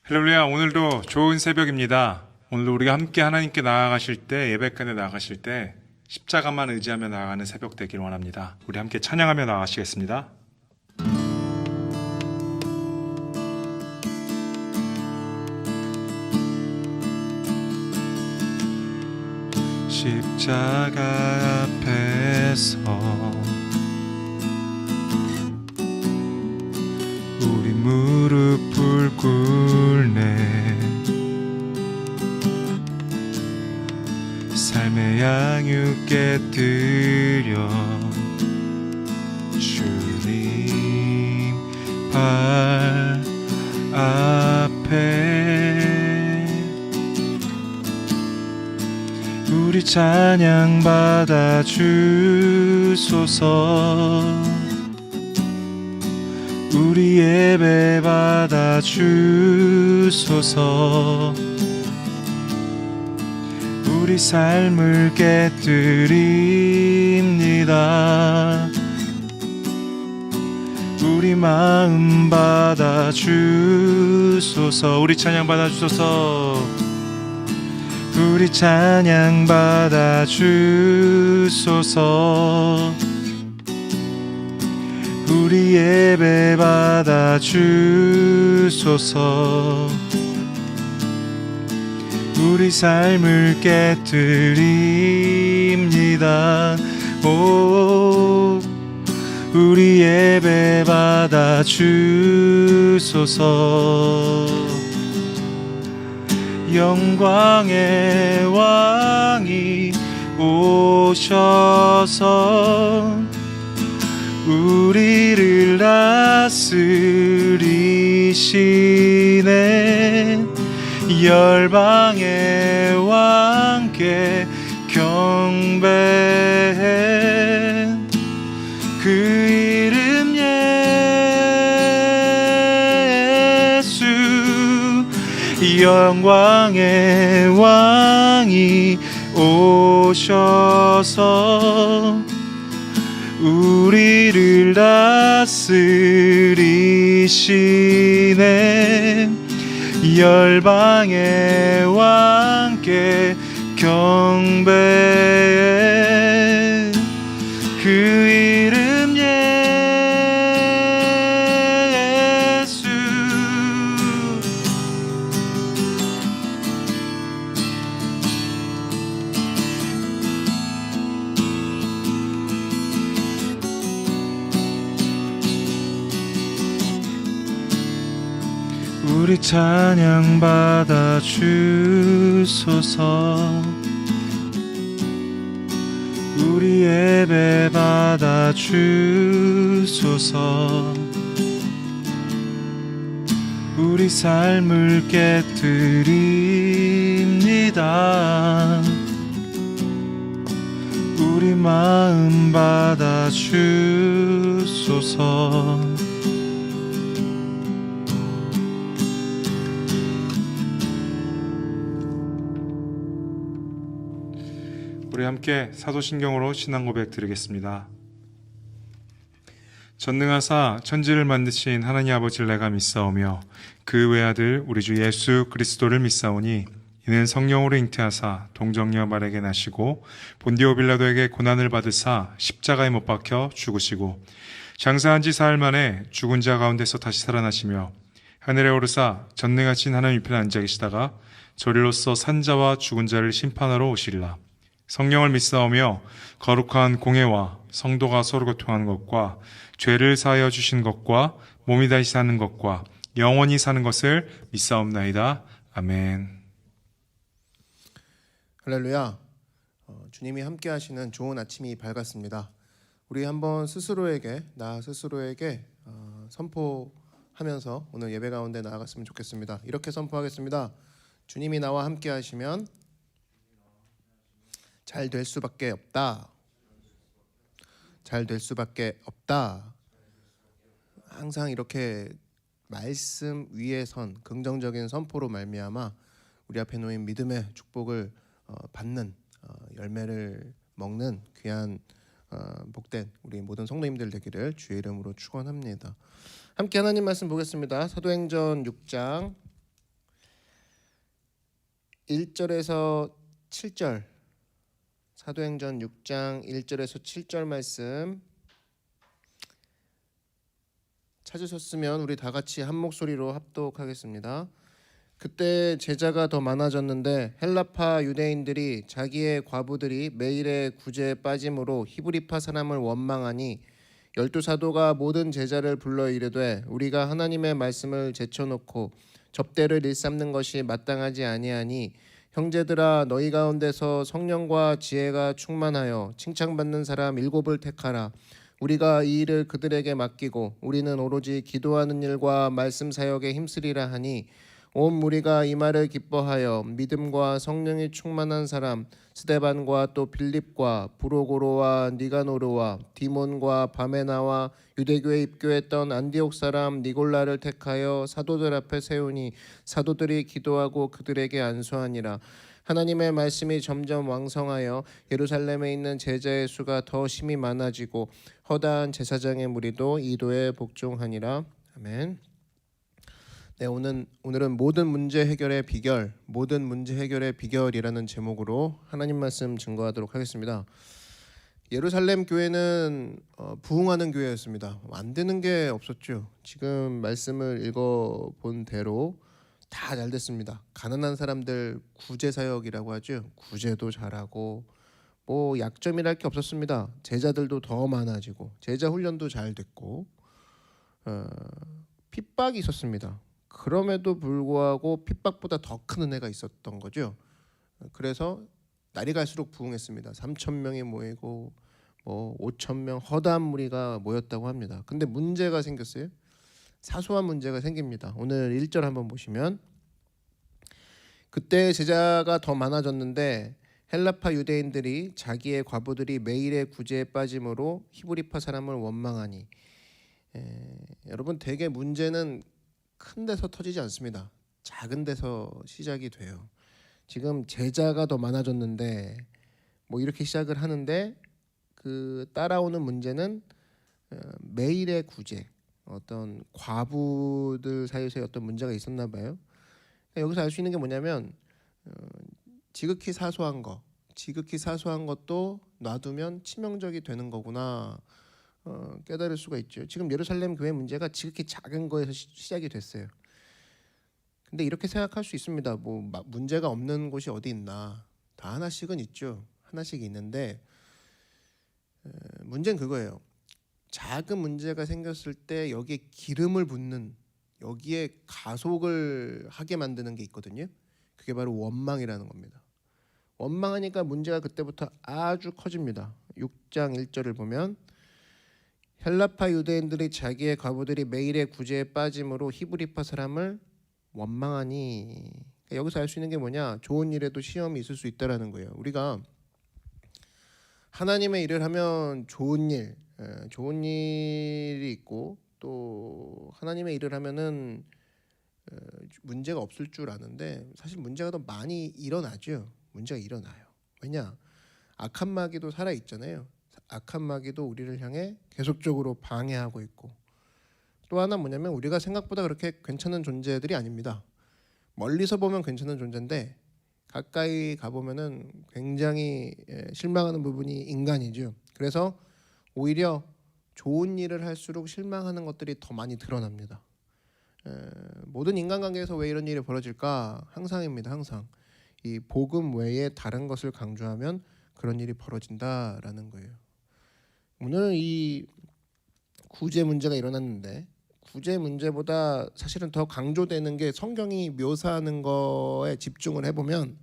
할렐루야. 오늘도 좋은 새벽입니다. 오늘도 우리가 함께 하나님께 나아가실 때, 예배간에 나아가실 때 십자가만 의지하며 나아가는 새벽 되길 원합니다. 우리 함께 찬양하며 나아가시겠습니다. 십자가 앞에서 우리 무릎을 꿇네. 삶의 양육께 드려 주님 발 앞에 우리 찬양 받아 주소서. 우리 예배 받아 주소서. 우리 삶을 깨뜨립니다. 우리 마음 받아 주소서. 우리 찬양 받아 주소서. 우리 찬양 받아 주소서. 우리 예배 받아 주소서. 우리 삶을 깨뜨립니다. 오, 우리 예배 받아 주소서. 영광의 왕이 오셔서 우리를 다스리시네. 열방의 왕께 경배해. 그 이름 예수. 영광의 왕이 오셔서 우리를 다스리시네. 열방의 왕께 경배해. 그 이름 예수. 우리 찬양 받아 주소서. 우리 예배 받아 주소서. 우리 삶을 깨뜨립니다. 우리 마음 받아 주소서. 우리 함께 사도신경으로 신앙 고백 드리겠습니다. 전능하사 천지를 만드신 하나님 아버지를 내가 믿사오며 그 외아들 우리 주 예수 그리스도를 믿사오니 이는 성령으로 잉태하사 동정녀 마리아에게 나시고 본디오 빌라도에게 고난을 받으사 십자가에 못 박혀 죽으시고 장사한 지 사흘 만에 죽은 자 가운데서 다시 살아나시며 하늘에 오르사 전능하신 하나님 우편에 앉아 계시다가 저리로서 산자와 죽은 자를 심판하러 오시리라. 성령을 믿사오며 거룩한 공회와 성도가 서로 교통하는 것과 죄를 사하여 주신 것과 몸이 다시 사는 것과 영원히 사는 것을 믿사옵나이다. 아멘. 할렐루야. 주님이 함께 하시는 좋은 아침이 밝았습니다. 우리 한번 나 스스로에게 선포하면서 오늘 예배 가운데 나아갔으면 좋겠습니다. 이렇게 선포하겠습니다. 주님이 나와 함께 하시면 잘 될 수밖에 없다. 잘 될 수밖에 없다. 항상 이렇게 말씀 위에 선 긍정적인 선포로 말미암아 우리 앞에 놓인 믿음의 축복을 받는 열매를 먹는 귀한 복된 우리 모든 성도님들 되기를 주의 이름으로 축원합니다. 함께 하나님 말씀 보겠습니다. 사도행전 6장 1절에서 7절, 사도행전 6장 1절에서 7절 말씀 찾으셨으면 우리 다 같이 한 목소리로 합독하겠습니다. 그때 제자가 더 많아졌는데 헬라파 유대인들이 자기의 과부들이 매일의 구제에 빠짐으로 히브리파 사람을 원망하니 열두 사도가 모든 제자를 불러 이르되 우리가 하나님의 말씀을 제쳐놓고 접대를 일삼는 것이 마땅하지 아니하니 형제들아 너희 가운데서 성령과 지혜가 충만하여 칭찬받는 사람 7을 택하라. 우리가 이 일을 그들에게 맡기고 우리는 오로지 기도하는 일과 말씀 사역에 힘쓰리라 하니 온 무리가 이 말을 기뻐하여 믿음과 성령이 충만한 사람 스데반과 또 빌립과 브로고로와 니가노르와 디몬과 바메나와 유대교에 입교했던 안디옥 사람 니골라를 택하여 사도들 앞에 세우니 사도들이 기도하고 그들에게 안수하니라. 하나님의 말씀이 점점 왕성하여 예루살렘에 있는 제자의 수가 더 심히 많아지고 허다한 제사장의 무리도 이도에 복종하니라. 아멘. 네, 오늘은 모든 문제 해결의 비결이라는 제목으로 하나님 말씀 증거하도록 하겠습니다. 예루살렘 교회는 부흥하는 교회였습니다. 안 되는 게 없었죠. 지금 말씀을 읽어본 대로 다 잘 됐습니다. 가난한 사람들 구제 사역이라고 하죠. 구제도 잘하고 뭐 약점이랄 게 없었습니다. 제자들도 더 많아지고 제자 훈련도 잘 됐고 핍박이 있었습니다. 그럼에도 불구하고 핍박보다 더 큰 은혜가 있었던 거죠. 그래서 날이 갈수록 부흥했습니다. 3,000명이 모이고 뭐 5,000명 허다한 무리가 모였다고 합니다. 근데 문제가 생겼어요. 사소한 문제가 생깁니다. 오늘 1절 한번 보시면 그때 제자가 더 많아졌는데 헬라파 유대인들이 자기의 과부들이 매일의 구제에 빠짐으로 히브리파 사람을 원망하니 여러분 대개 문제는 큰 데서 터지지 않습니다. 작은 데서 시작이 돼요. 지금 제자가 더 많아졌는데 뭐 이렇게 시작을 하는데 그 따라오는 문제는 매일의 구제, 어떤 과부들 사이에서 어떤 문제가 있었나 봐요. 여기서 알 수 있는 게 뭐냐면 지극히 사소한 것도 놔두면 치명적이 되는 거구나 깨달을 수가 있죠. 지금 예루살렘 교회 문제가 지극히 작은 거에서 시작이 됐어요. 근데 이렇게 생각할 수 있습니다. 뭐 문제가 없는 곳이 어디 있나? 다 하나씩은 있죠. 하나씩 있는데 문제는 그거예요. 작은 문제가 생겼을 때 여기에 기름을 붓는 여기에 가속을 하게 만드는 게 있거든요. 그게 바로 원망이라는 겁니다. 원망하니까 문제가 그때부터 아주 커집니다. 6장 1절을 보면 헬라파 유대인들이 자기의 과부들이 매일의 구제에 빠짐으로 히브리파 사람을 원망하니 여기서 알 수 있는 게 뭐냐? 좋은 일에도 시험이 있을 수 있다라는 거예요. 우리가 하나님의 일을 하면 좋은 일이 있고 또 하나님의 일을 하면은 문제가 없을 줄 아는데 사실 문제가 더 많이 일어나죠. 문제가 일어나요. 왜냐? 악한 마귀도 살아 있잖아요. 악한 마귀도 우리를 향해 계속적으로 방해하고 있고 또 하나 뭐냐면 우리가 생각보다 그렇게 괜찮은 존재들이 아닙니다. 멀리서 보면 괜찮은 존재인데 가까이 가보면은 굉장히 실망하는 부분이 인간이죠. 그래서 오히려 좋은 일을 할수록 실망하는 것들이 더 많이 드러납니다. 모든 인간관계에서 왜 이런 일이 벌어질까? 항상입니다. 항상 이 복음 외에 다른 것을 강조하면 그런 일이 벌어진다라는 거예요. 오늘은 이 구제 문제가 일어났는데 구제 문제보다 사실은 더 강조되는 게 성경이 묘사하는 거에 집중을 해보면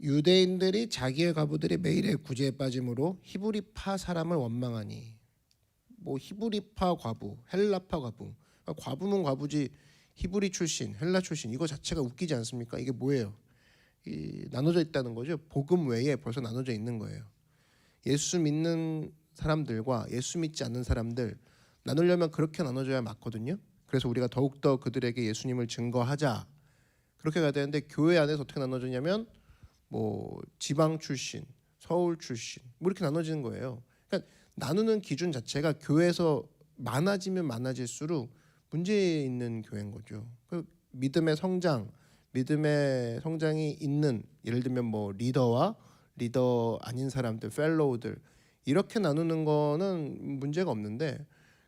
유대인들이 자기의 과부들이 매일의 구제에 빠짐으로 히브리파 사람을 원망하니 뭐 히브리파 과부, 헬라파 과부 과부면 과부지 히브리 출신, 헬라 출신 이거 자체가 웃기지 않습니까? 이게 뭐예요? 나눠져 있다는 거죠. 복음 외에 벌써 나눠져 있는 거예요. 예수 믿는 사람들과 예수 믿지 않는 사람들 나누려면 그렇게 나눠져야 맞거든요. 그래서 우리가 더욱더 그들에게 예수님을 증거하자 그렇게 가야 되는데 교회 안에서 어떻게 나눠지냐면 뭐 지방 출신, 서울 출신 뭐 이렇게 나눠지는 거예요. 그러니까 나누는 기준 자체가 교회에서 많아지면 많아질수록 문제 있는 교회인 거죠. 그 믿음의 성장, 믿음의 성장이 있는, 예를 들면 뭐 리더와 리더 아닌 사람들, 펠로우들, 이렇게 나누는 거는 문제가 없는데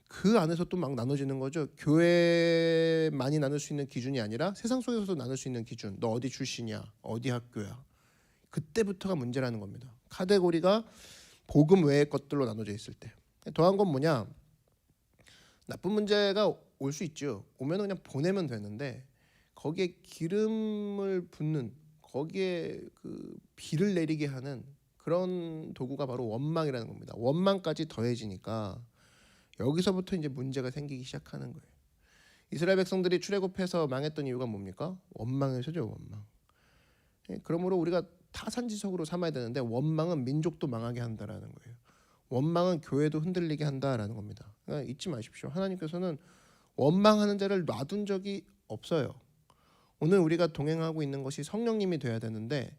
그 안에서 또 막 나눠지는 거죠. 교회만이 나눌 수 있는 기준이 아니라 세상 속에서도 나눌 수 있는 기준. 너 어디 출신이야? 어디 학교야? 그때부터가 문제라는 겁니다. 카테고리가 복음 외의 것들로 나눠져 있을 때. 더한 건 뭐냐? 나쁜 문제가 올 수 있죠. 오면 그냥 보내면 되는데 거기에 기름을 붓는, 거기에 그 비를 내리게 하는 그런 도구가 바로 원망이라는 겁니다. 원망까지 더해지니까 여기서부터 이제 문제가 생기기 시작하는 거예요. 이스라엘 백성들이 출애굽해서 망했던 이유가 뭡니까? 원망에서죠, 원망. 그러므로 우리가 타산지석으로 삼아야 되는데 원망은 민족도 망하게 한다라는 거예요. 원망은 교회도 흔들리게 한다라는 겁니다. 그러니까 잊지 마십시오. 하나님께서는 원망하는 자를 놔둔 적이 없어요. 오늘 우리가 동행하고 있는 것이 성령님이 돼야 되는데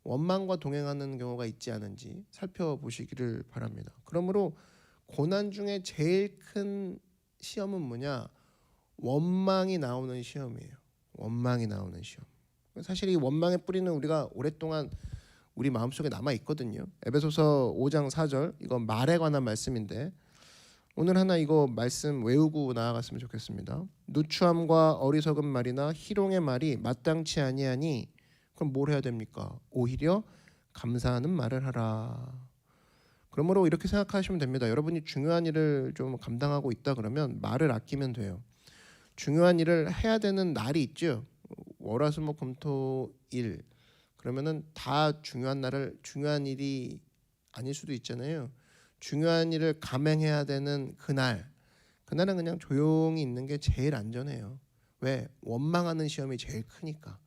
원망과 동행하는 경우가 있지 않은지 살펴보시기를 바랍니다. 그러므로 고난 중에 제일 큰 시험은 뭐냐? 원망이 나오는 시험이에요. 원망이 나오는 시험. 사실 이 원망의 뿌리는 우리가 오랫동안 우리 마음속에 남아 있거든요. 에베소서 5장 4절, 이거 말에 관한 말씀인데 오늘 하나 이거 말씀 외우고 나아갔으면 좋겠습니다. 누추함과 어리석은 말이나 희롱의 말이 마땅치 아니하니 그럼 뭘 해야 됩니까? 오히려 감사하는 말을 하라. 그러므로 이렇게 생각하시면 됩니다. 여러분이 중요한 일을 좀 감당하고 있다 그러면 말을 아끼면 돼요. 중요한 일을 해야 되는 날이 있죠. 월화수목금토일, 그러면은 다 중요한 날을, 중요한 일이 아닐 수도 있잖아요. 중요한 일을 감행해야 되는 그날은 그냥 조용히 있는 게 제일 안전해요. 왜? 원망하는 시험이 제일 크니까.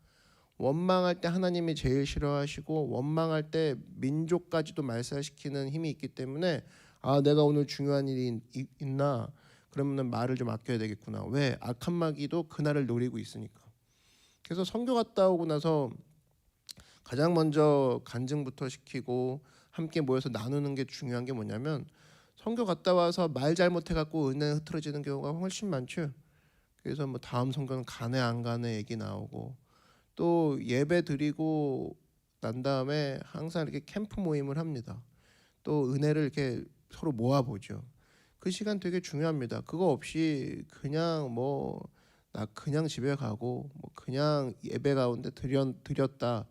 원망할 때 하나님이 제일 싫어하시고 원망할 때 민족까지도 말살시키는 힘이 있기 때문에 아, 내가 오늘 중요한 일이 있나? 그러면 말을 좀 아껴야 되겠구나. 왜? 악한 마귀도 그날을 노리고 있으니까. 그래서 선교 갔다 오고 나서 가장 먼저 간증부터 시키고 함께 모여서 나누는 게 중요한 게 뭐냐면, 선교 갔다 와서 말 잘못해갖고 은혜 흐트러지는 경우가 훨씬 많죠. 그래서 뭐 다음 선교는 가네 안 가네 얘기 나오고, 또 예배 드리고 난 다음에 항상 이렇게 캠프 모임을 합니다. 또 은혜를 이렇게 서로 모아보죠. 그 시간 되게 중요합니다. 그거 없이 그냥 뭐 나 그냥 집에 가고 뭐 그냥 예배 가운데 드렸다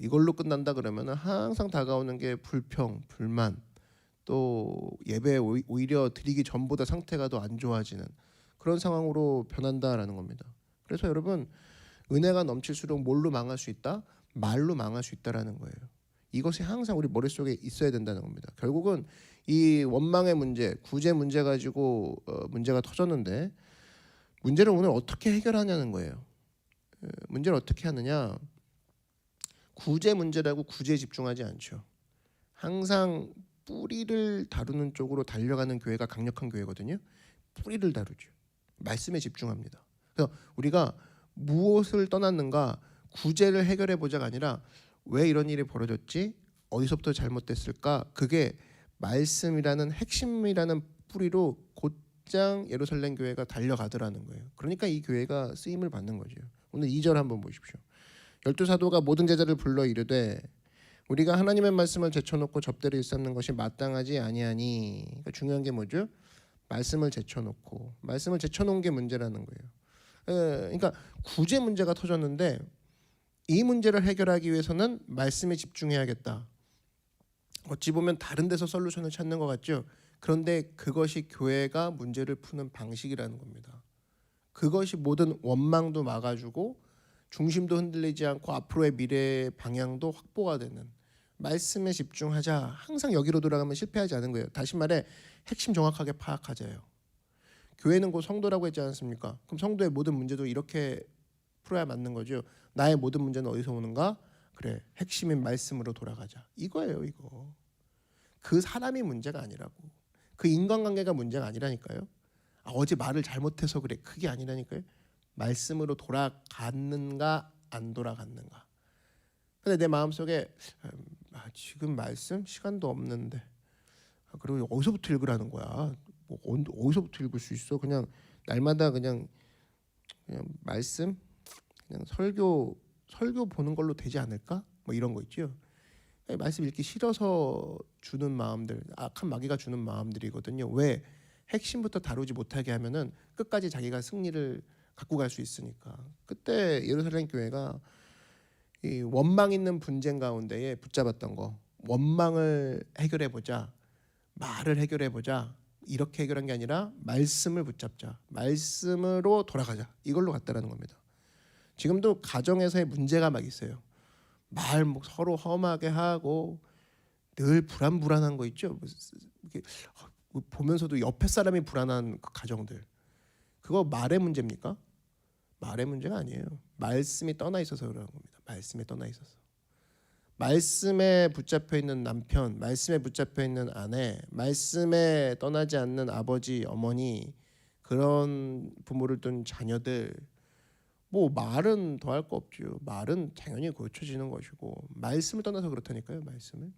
이걸로 끝난다 그러면은 항상 다가오는 게 불평, 불만, 또 예배 오히려 드리기 전보다 상태가 더 안 좋아지는 그런 상황으로 변한다라는 겁니다. 그래서 여러분, 은혜가 넘칠수록 뭘로 망할 수 있다? 말로 망할 수 있다라는 거예요. 이것이 항상 우리 머릿속에 있어야 된다는 겁니다. 결국은 이 원망의 문제, 구제 문제 가지고 문제가 터졌는데 문제를 오늘 어떻게 해결하냐는 거예요. 문제를 어떻게 하느냐? 구제 문제라고 구제에 집중하지 않죠. 항상 뿌리를 다루는 쪽으로 달려가는 교회가 강력한 교회거든요. 뿌리를 다루죠. 말씀에 집중합니다. 그래서 우리가 무엇을 떠났는가, 구제를 해결해 보자가 아니라 왜 이런 일이 벌어졌지? 어디서부터 잘못됐을까? 그게 말씀이라는 핵심이라는 뿌리로 곧장 예루살렘 교회가 달려가더라는 거예요. 그러니까 이 교회가 쓰임을 받는 거죠. 오늘 2절 한번 보십시오. 12사도가 모든 제자를 불러 이르되 우리가 하나님의 말씀을 제쳐놓고 접대를 일삼는 것이 마땅하지 아니하니. 그러니까 중요한 게 뭐죠? 말씀을 제쳐놓고, 말씀을 제쳐놓은 게 문제라는 거예요. 그러니까 구제 문제가 터졌는데 이 문제를 해결하기 위해서는 말씀에 집중해야겠다. 어찌 보면 다른 데서 솔루션을 찾는 것 같죠. 그런데 그것이 교회가 문제를 푸는 방식이라는 겁니다. 그것이 모든 원망도 막아주고 중심도 흔들리지 않고 앞으로의 미래의 방향도 확보가 되는, 말씀에 집중하자. 항상 여기로 돌아가면 실패하지 않은 거예요. 다시 말해 핵심 정확하게 파악하자요. 교회는 곧 성도라고 했지 않습니까? 그럼 성도의 모든 문제도 이렇게 풀어야 맞는 거죠. 나의 모든 문제는 어디서 오는가? 그래, 핵심인 말씀으로 돌아가자. 이거예요, 이거. 그 사람이 문제가 아니라고. 그 인간관계가 문제가 아니라니까요. 아, 어제 말을 잘못해서 그래. 그게 아니라니까요. 말씀으로 돌아갔는가 안 돌아갔는가. 근데 내 마음속에 지금 말씀 시간도 없는데 그리고 어디서부터 읽으라는 거야. 뭐 어디서부터 읽을 수 있어? 그냥 날마다 그냥 말씀 그냥 설교 보는 걸로 되지 않을까? 뭐 이런 거 있죠. 말씀 읽기 싫어서 주는 마음들, 악한 마귀가 주는 마음들이거든요. 왜? 핵심부터 다루지 못하게 하면은 끝까지 자기가 승리를 갖고 갈 수 있으니까. 그때 예루살렘 교회가 이 원망 있는 분쟁 가운데에 붙잡았던 거, 원망을 해결해 보자, 말을 해결해 보자, 이렇게 해결한 게 아니라 말씀을 붙잡자, 말씀으로 돌아가자, 이걸로 갔다라는 겁니다. 지금도 가정에서의 문제가 막 있어요. 말 서로 험하게 하고 늘 불안한 거 있죠. 이렇게 보면서도 옆에 사람이 불안한 그 가정들, 그거 말의 문제입니까? 말의 문제가 아니에요. 말씀이 떠나 있어서 그러는 겁니다. 말씀에 떠나 있어서. 말씀에 붙잡혀 있는 남편, 말씀에 붙잡혀 있는 아내, 말씀에 떠나지 않는 아버지, 어머니, 그런 부모를 둔 자녀들, 뭐 말은 더할 거 없죠. 말은 당연히 고쳐지는 것이고, 말씀을 떠나서 그렇다니까요. 말씀을.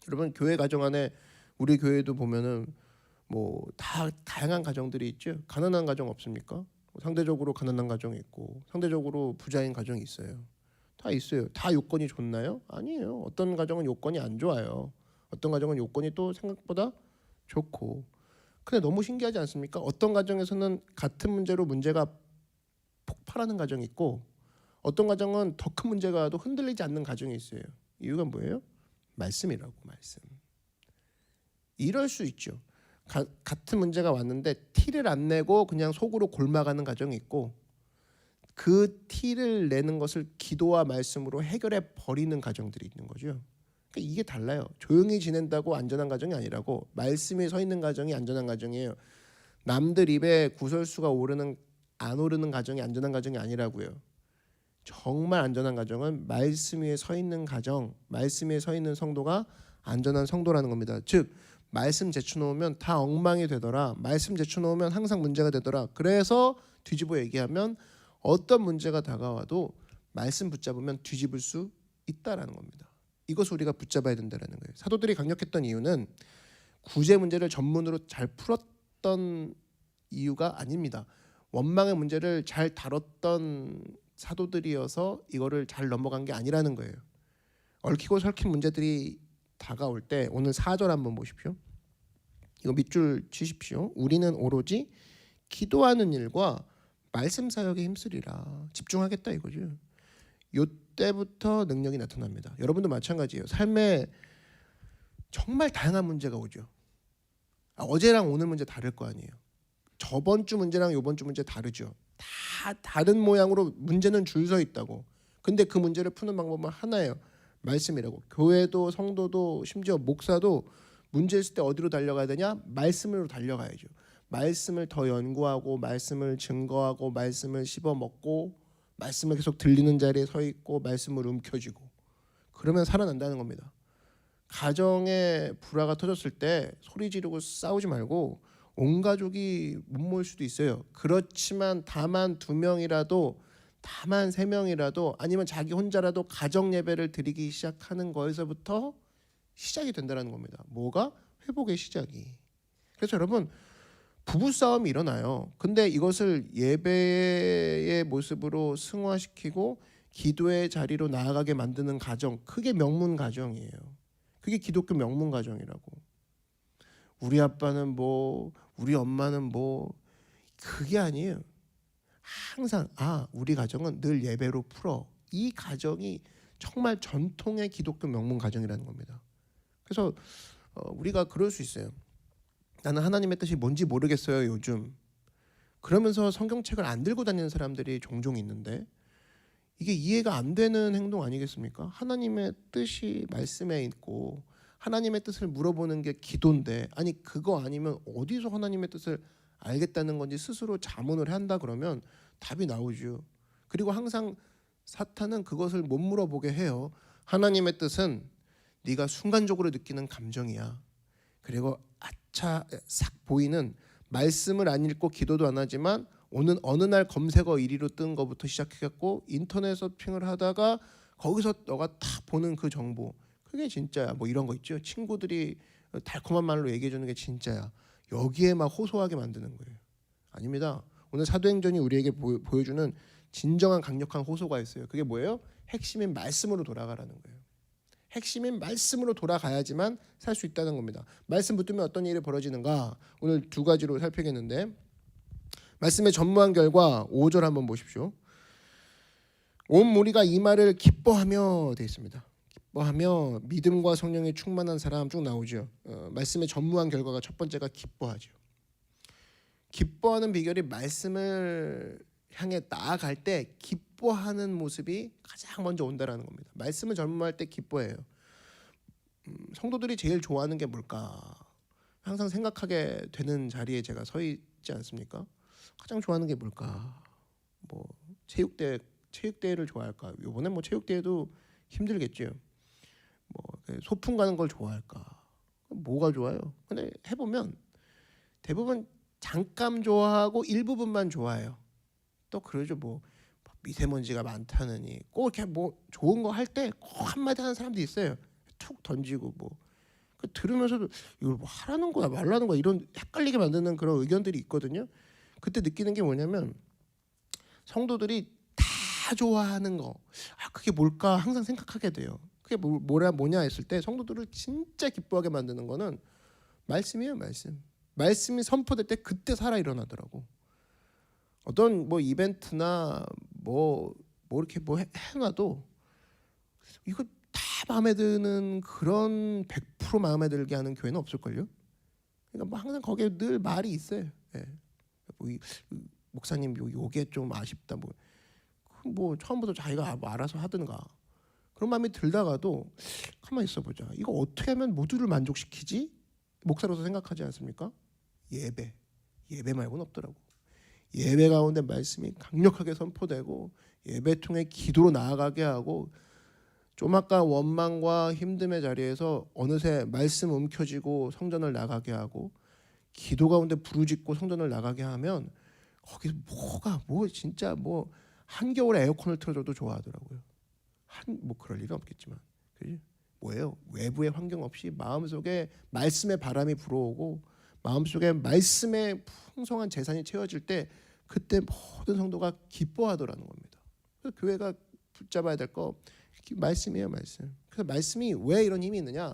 여러분, 교회 가정 안에 우리 교회도 보면은 뭐 다 다양한 가정들이 있죠. 가난한 가정 없습니까? 상대적으로 가난한 가정이 있고 상대적으로 부자인 가정이 있어요. 다 있어요. 다 요건이 좋나요? 아니에요. 어떤 가정은 요건이 안 좋아요. 어떤 가정은 요건이 또 생각보다 좋고. 근데 너무 신기하지 않습니까? 어떤 가정에서는 같은 문제로 문제가 폭발하는 가정이 있고, 어떤 가정은 더 큰 문제가 와도 흔들리지 않는 가정이 있어요. 이유가 뭐예요? 말씀이라고. 말씀. 이럴 수 있죠. 같은 문제가 왔는데 티를 안 내고 그냥 속으로 골마가는 가정이 있고, 그 티를 내는 것을 기도와 말씀으로 해결해 버리는 가정들이 있는 거죠. 그러니까 이게 달라요. 조용히 지낸다고 안전한 가정이 아니라고, 말씀이 서 있는 가정이 안전한 가정이에요. 남들 입에 구설수가 안 오르는 가정이 안전한 가정이 아니라고요. 정말 안전한 가정은 말씀 위에 서 있는 가정, 말씀 위에 서 있는 성도가 안전한 성도라는 겁니다. 즉 말씀 제쳐놓으면 다 엉망이 되더라. 말씀 제쳐놓으면 항상 문제가 되더라. 그래서 뒤집어 얘기하면 어떤 문제가 다가와도 말씀 붙잡으면 뒤집을 수 있다라는 겁니다. 이것을 우리가 붙잡아야 된다는 거예요. 사도들이 강력했던 이유는 구제 문제를 전문으로 잘 풀었던 이유가 아닙니다. 원망의 문제를 잘 다뤘던 사도들이어서 이거를 잘 넘어간 게 아니라는 거예요. 얽히고 설킨 문제들이 다가올 때 오늘 4절 한번 보십시오. 이거 밑줄 치십시오. 우리는 오로지 기도하는 일과 말씀 사역에 힘쓰리라. 집중하겠다 이거죠. 이때부터 능력이 나타납니다. 여러분도 마찬가지예요. 삶에 정말 다양한 문제가 오죠. 어제랑 오늘 문제 다를 거 아니에요. 저번 주 문제랑 이번 주 문제 다르죠. 다 다른 모양으로 문제는 줄 서 있다고. 근데 그 문제를 푸는 방법은 하나예요. 말씀이라고. 교회도 성도도 심지어 목사도 문제 있을 때 어디로 달려가야 되냐? 말씀으로 달려가야죠. 말씀을 더 연구하고 말씀을 증거하고 말씀을 씹어먹고 말씀을 계속 들리는 자리에 서 있고 말씀을 움켜쥐고, 그러면 살아난다는 겁니다. 가정에 불화가 터졌을 때 소리 지르고 싸우지 말고 온 가족이 못 모일 수도 있어요. 그렇지만 다만 2명이라도, 다만 3명이라도, 아니면 자기 혼자라도 가정 예배를 드리기 시작하는 거에서부터 시작이 된다는 겁니다. 뭐가? 회복의 시작이. 그래서 여러분, 부부싸움이 일어나요. 근데 이것을 예배의 모습으로 승화시키고 기도의 자리로 나아가게 만드는 가정, 그게 명문 가정이에요. 그게 기독교 명문 가정이라고. 우리 아빠는 뭐, 우리 엄마는 뭐, 그게 아니에요. 항상 우리 가정은 늘 예배로 풀어. 이 가정이 정말 전통의 기독교 명문 가정이라는 겁니다. 그래서 우리가 그럴 수 있어요. 나는 하나님의 뜻이 뭔지 모르겠어요 요즘. 그러면서 성경책을 안 들고 다니는 사람들이 종종 있는데, 이게 이해가 안 되는 행동 아니겠습니까? 하나님의 뜻이 말씀에 있고 하나님의 뜻을 물어보는 게 기도인데, 아니 그거 아니면 어디서 하나님의 뜻을 알겠다는 건지 스스로 자문을 한다 그러면 답이 나오죠. 그리고 항상 사탄은 그것을 못 물어보게 해요. 하나님의 뜻은 네가 순간적으로 느끼는 감정이야. 그리고 아차 싹 보이는, 말씀을 안 읽고 기도도 안 하지만 오는 어느 날 검색어 1위로 뜬 거부터 시작해갖고 인터넷 서핑을 하다가 거기서 너가 딱 보는 그 정보, 그게 진짜야. 뭐 이런 거 있죠. 친구들이 달콤한 말로 얘기해 주는 게 진짜야. 여기에 막 호소하게 만드는 거예요. 아닙니다. 오늘 사도행전이 우리에게 보여주는 진정한 강력한 호소가 있어요. 그게 뭐예요? 핵심인 말씀으로 돌아가라는 거예요. 핵심인 말씀으로 돌아가야지만 살 수 있다는 겁니다. 말씀 붙들면 어떤 일이 벌어지는가? 오늘 두 가지로 살펴보겠는데, 말씀에 전무한 결과 5절 한번 보십시오. 온 무리가 이 말을 기뻐하며 되어 있습니다. 기뻐하며 믿음과 성령에 충만한 사람 쭉 나오죠. 말씀에 전무한 결과가 첫 번째가 기뻐하죠. 기뻐하는 비결이 말씀을 향해 나아갈 때 기뻐하는 모습이 가장 먼저 온다라는 겁니다. 말씀을 전무할 때 기뻐해요. 성도들이 제일 좋아하는 게 뭘까? 항상 생각하게 되는 자리에 제가 서 있지 않습니까? 가장 좋아하는 게 뭘까? 뭐 체육대회를 좋아할까? 이번에 뭐 체육대회도 힘들겠죠. 뭐 소풍 가는 걸 좋아할까? 뭐가 좋아요? 근데 해보면 대부분 잠깐 좋아하고 일부분만 좋아해요. 또 그러죠. 뭐 미세먼지가 많다느니 꼭 이렇게 뭐 좋은 거 할 때 꼭 한마디 하는 사람도 있어요. 툭 던지고 뭐 들으면서도 이걸 뭐 하라는 거야 말라는 거야 이런 헷갈리게 만드는 그런 의견들이 있거든요. 그때 느끼는 게 뭐냐면 성도들이 다 좋아하는 거, 그게 뭘까 항상 생각하게 돼요. 그게 뭐냐 했을 때 성도들을 진짜 기뻐하게 만드는 거는 말씀이에요. 말씀이 선포될 때 그때 살아 일어나더라고. 어떤 뭐 이벤트나 뭐 이렇게 뭐 해놔도 이거 다 마음에 드는 그런 100% 마음에 들게 하는 교회는 없을걸요. 그러니까 뭐 항상 거기에 늘 말이 있어요. 예. 뭐 목사님 요게 좀 아쉽다 뭐 처음부터 자기가 뭐 알아서 하든가 그런 마음이 들다가도 가만히 있어보자. 이거 어떻게 하면 모두를 만족시키지? 목사로서 생각하지 않습니까? 예배 말고는 없더라고. 예배 가운데 말씀이 강력하게 선포되고 예배 통해 기도로 나아가게 하고 조막간 원망과 힘듦의 자리에서 어느새 말씀 움켜쥐고 성전을 나가게 하고 기도 가운데 부르짖고 성전을 나가게 하면 거기서 진짜 뭐 한겨울에 에어컨을 틀어줘도 좋아하더라고요. 뭐 그럴 일은 없겠지만 그지? 뭐예요? 외부의 환경 없이 마음속에 말씀의 바람이 불어오고 마음속에 말씀의 풍성한 재산이 채워질 때 그때 모든 성도가 기뻐하더라는 겁니다. 그래서 교회가 붙잡아야 될 거 말씀이에요. 말씀. 그래서 말씀이 왜 이런 힘이 있느냐?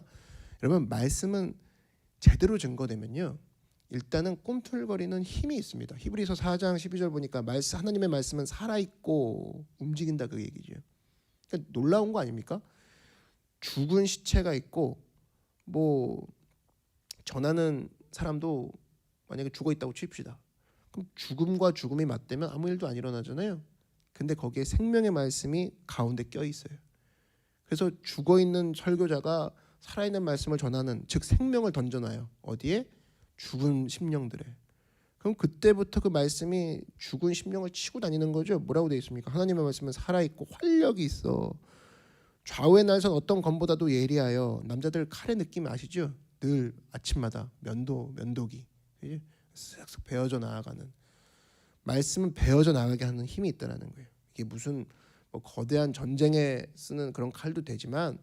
여러분 말씀은 제대로 증거되면요. 일단은 꿈틀거리는 힘이 있습니다. 히브리서 4장 12절 보니까 하나님의 말씀은 살아있고 움직인다 그 얘기죠. 그러니까 놀라운 거 아닙니까? 죽은 시체가 있고 뭐 전하는 사람도 만약에 죽어 있다고 칩시다. 그럼 죽음과 죽음이 맞대면 아무 일도 안 일어나잖아요. 근데 거기에 생명의 말씀이 가운데 껴 있어요. 그래서 죽어 있는 설교자가 살아있는 말씀을 전하는 즉 생명을 던져놔요. 어디에? 죽은 심령들에. 그럼 그때부터 그 말씀이 죽은 심령을 치고 다니는 거죠. 뭐라고 되어 있습니까? 하나님의 말씀은 살아있고 활력이 있어. 좌우의 날선 어떤 검보다도 예리하여. 남자들 칼의 느낌 아시죠? 늘 아침마다 면도기 쓱쓱 베어져 나아가는 말씀은 베어져 나가게 하는 힘이 있다라는 거예요. 이게 무슨 뭐 거대한 전쟁에 쓰는 그런 칼도 되지만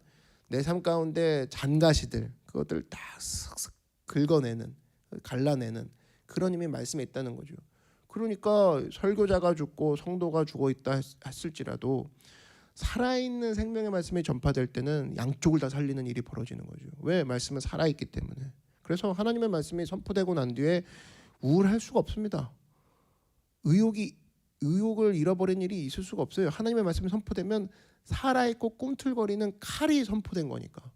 내 삶 가운데 잔가시들 그것들 다 쓱쓱 긁어내는 갈라내는 그런 힘이 말씀에 있다는 거죠. 그러니까 설교자가 죽고 성도가 죽어 있다 했을지라도 살아있는 생명의 말씀이 전파될 때는 양쪽을 다 살리는 일이 벌어지는 거죠. 왜? 말씀은 살아있기 때문에. 그래서 하나님의 말씀이 선포되고 난 뒤에 우울할 수가 없습니다. 의욕을 잃어버린 일이 있을 수가 없어요. 하나님의 말씀이 선포되면 살아있고 꿈틀거리는 칼이 선포된 거니까.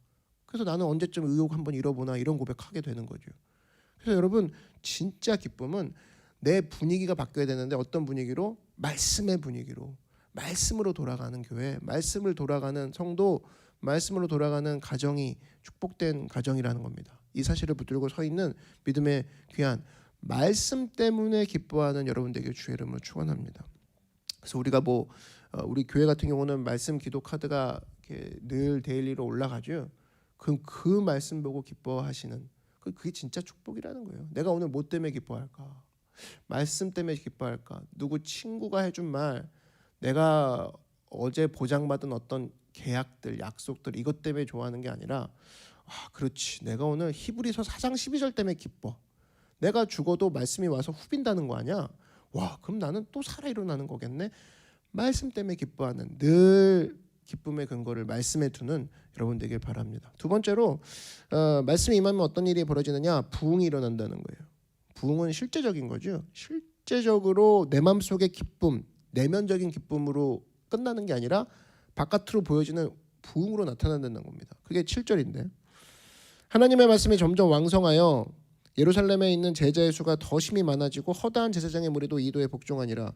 그래서 나는 언제쯤 의욕 한번 잃어보나 이런 고백하게 되는 거죠. 그래서 여러분 진짜 기쁨은 내 분위기가 바뀌어야 되는데 어떤 분위기로? 말씀의 분위기로. 말씀으로 돌아가는 교회, 말씀을 돌아가는 성도, 말씀으로 돌아가는 가정이 축복된 가정이라는 겁니다. 이 사실을 붙들고 서 있는 믿음의 귀한 말씀 때문에 기뻐하는 여러분 되길 주의 이름으로 축원합니다. 그래서 우리가 우리 교회 같은 경우는 말씀 기도 카드가 이렇게 늘 데일리로 올라가죠. 그럼 그 말씀 보고 기뻐하시는 그게 진짜 축복이라는 거예요. 내가 오늘 뭐 때문에 기뻐할까? 말씀 때문에 기뻐할까? 누구 친구가 해준 말, 내가 어제 보장받은 어떤 계약들, 약속들 이것 때문에 좋아하는 게 아니라 그렇지. 내가 오늘 히브리서 4장 12절 때문에 기뻐. 내가 죽어도 말씀이 와서 후빈다는 거 아니야? 와, 그럼 나는 또 살아 일어나는 거겠네. 말씀 때문에 기뻐하는, 늘 기쁨의 근거를 말씀에 두는 여러분 되길 바랍니다. 두 번째로 말씀이 임하면 어떤 일이 벌어지느냐? 부흥이 일어난다는 거예요. 부흥은 실제적인 거죠. 실제적으로 내 마음속의 기쁨, 내면적인 기쁨으로 끝나는 게 아니라 바깥으로 보여지는 부흥으로 나타난다는 겁니다. 그게 7절인데, 하나님의 말씀이 점점 왕성하여 예루살렘에 있는 제자의 수가 더 심히 많아지고 허다한 제사장의 무리도 이도에 복종하니라.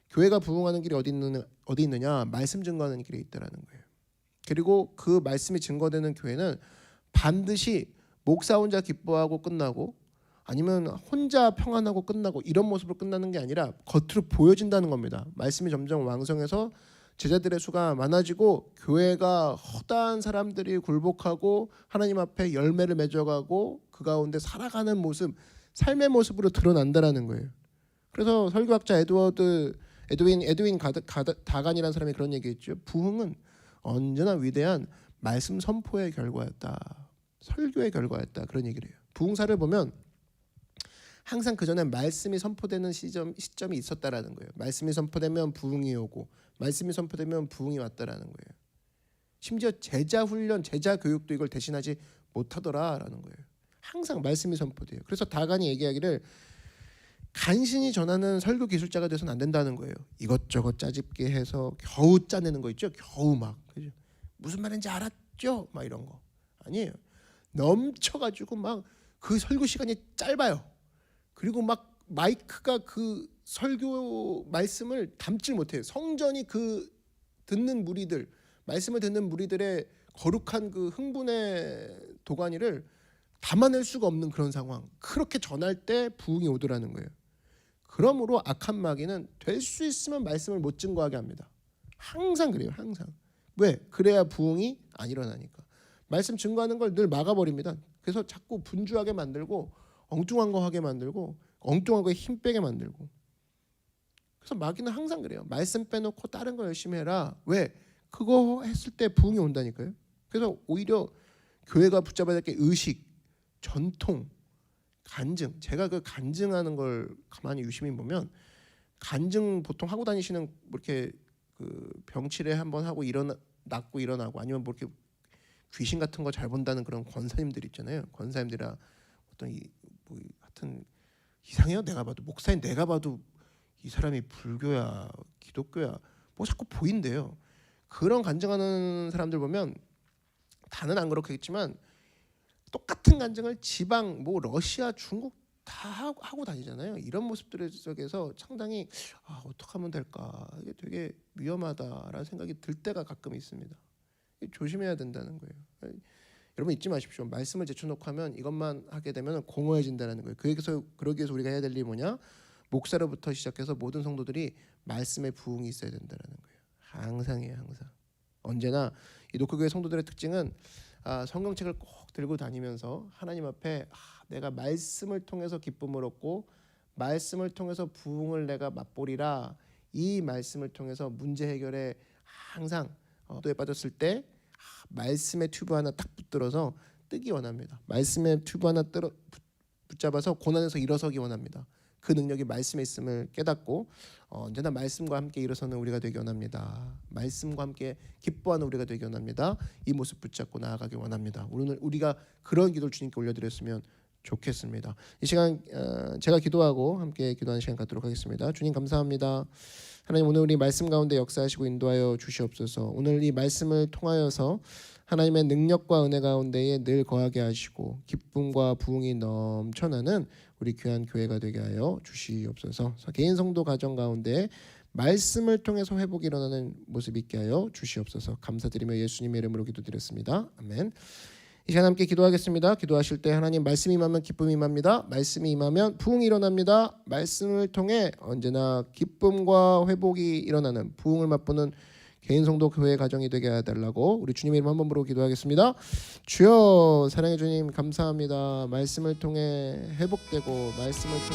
교회가 부흥하는 길이 어디 있느냐? 말씀 증거하는 길에 있다라는 거예요. 그리고 그 말씀이 증거되는 교회는 반드시 목사 혼자 기뻐하고 끝나고 아니면 혼자 평안하고 끝나고 이런 모습으로 끝나는 게 아니라 겉으로 보여진다는 겁니다. 말씀이 점점 왕성해서 제자들의 수가 많아지고 교회가 허다한 사람들이 굴복하고 하나님 앞에 열매를 맺어가고 그 가운데 살아가는 모습, 삶의 모습으로 드러난다라는 거예요. 그래서 설교학자 에드윈 다간이라는 사람이 그런 얘기했죠. 부흥은 언제나 위대한 말씀 선포의 결과였다. 설교의 결과였다. 그런 얘기를 해요. 부흥사를 보면 항상 그 전에 말씀이 선포되는 시점이 있었다라는 거예요. 말씀이 선포되면 부흥이 오고, 말씀이 선포되면 부흥이 왔다라는 거예요. 심지어 제자 훈련, 제자 교육도 이걸 대신하지 못하더라라는 거예요. 항상 말씀이 선포돼요. 그래서 다간이 얘기하기를 간신히 전하는 설교 기술자가 돼서는 안 된다는 거예요. 이것저것 짜집게 해서 겨우 짜내는 거 있죠. 겨우 막 그죠? 무슨 말인지 알았죠? 막 이런 거 아니에요. 넘쳐가지고 막 그 설교 시간이 짧아요. 그리고 막 마이크가 그 설교 말씀을 담질 못해요. 성전이 그 듣는 무리들, 말씀을 듣는 무리들의 거룩한 그 흥분의 도가니를 담아낼 수가 없는 그런 상황. 그렇게 전할 때 부흥이 오더라는 거예요. 그러므로 악한 마귀는 될 수 있으면 말씀을 못 증거하게 합니다. 항상 그래요. 항상. 왜? 그래야 부흥이 안 일어나니까. 말씀 증거하는 걸 늘 막아버립니다. 그래서 자꾸 분주하게 만들고 엉뚱한 거 하게 만들고 엉뚱한 거에 힘 빼게 만들고. 그래서 마귀는 항상 그래요. 말씀 빼놓고 다른 거 열심히 해라. 왜? 그거 했을 때 부흥이 온다니까요. 그래서 오히려 교회가 붙잡아야 될 게 의식, 전통, 간증. 제가 그 간증하는 걸 가만히 유심히 보면 간증 보통 하고 다니시는 뭐 이렇게 그 병치레 한번 하고 낫고 일어나고 아니면 뭐 이렇게 귀신 같은 거 잘 본다는 그런 권사님들 있잖아요. 권사님들이라 어떤 하여튼 이상해요. 내가 봐도 목사님 내가 봐도 이 사람이 불교야 기독교야 뭐 자꾸 보인대요. 그런 간증하는 사람들 보면 다는 안 그렇겠지만 똑같은 간증을 지방 뭐 러시아 중국 다 하고 다니잖아요. 이런 모습들 속에서 상당히 어떻게 하면 될까 이게 되게 위험하다라는 생각이 들 때가 가끔 있습니다. 조심해야 된다는 거예요. 여러분 잊지 마십시오. 말씀을 제쳐놓고 하면 이것만 하게 되면 공허해진다는 거예요. 그러기 위해서 우리가 해야 될 일이 뭐냐? 목사로부터 시작해서 모든 성도들이 말씀의 부흥이 있어야 된다는 거예요. 항상이에요. 항상. 언제나 이 노크교회 성도들의 특징은 성경책을 꼭 들고 다니면서 하나님 앞에 내가 말씀을 통해서 기쁨을 얻고 말씀을 통해서 부흥을 내가 맛보리라. 이 말씀을 통해서 문제 해결에 항상 도에 빠졌을 때 말씀의 튜브 하나 딱 붙들어서 뜨기 원합니다. 말씀의 튜브 하나 붙잡아서 고난에서 일어서기 원합니다. 그 능력이 말씀에 있음을 깨닫고 언제나 말씀과 함께 일어서는 우리가 되기 원합니다. 말씀과 함께 기뻐하는 우리가 되기 원합니다. 이 모습 붙잡고 나아가기 원합니다. 오늘 우리가 그런 기도를 주님께 올려드렸으면 좋겠습니다. 이 시간 제가 기도하고 함께 기도하는 시간 갖도록 하겠습니다. 주님 감사합니다. 하나님 오늘 우리 말씀 가운데 역사하시고 인도하여 주시옵소서. 오늘 이 말씀을 통하여서 하나님의 능력과 은혜 가운데에 늘 거하게 하시고 기쁨과 부흥이 넘쳐나는 우리 귀한 교회가 되게 하여 주시옵소서. 개인 성도 가정 가운데 말씀을 통해서 회복이 일어나는 모습 있게 하여 주시옵소서. 감사드리며 예수님의 이름으로 기도드렸습니다. 아멘. 이 시간 함께 기도하겠습니다. 기도하실 때 하나님 말씀이 임하면 기쁨이 임합니다. 말씀이 임하면 부흥이 일어납니다. 말씀을 통해 언제나 기쁨과 회복이 일어나는 부흥을 맛보는 개인 성도 교회 가정이 되게 해달라고 우리 주님의 이름 한번 부르고 기도하겠습니다. 주여 사랑해 주님 감사합니다. 말씀을 통해 회복되고 말씀을 통해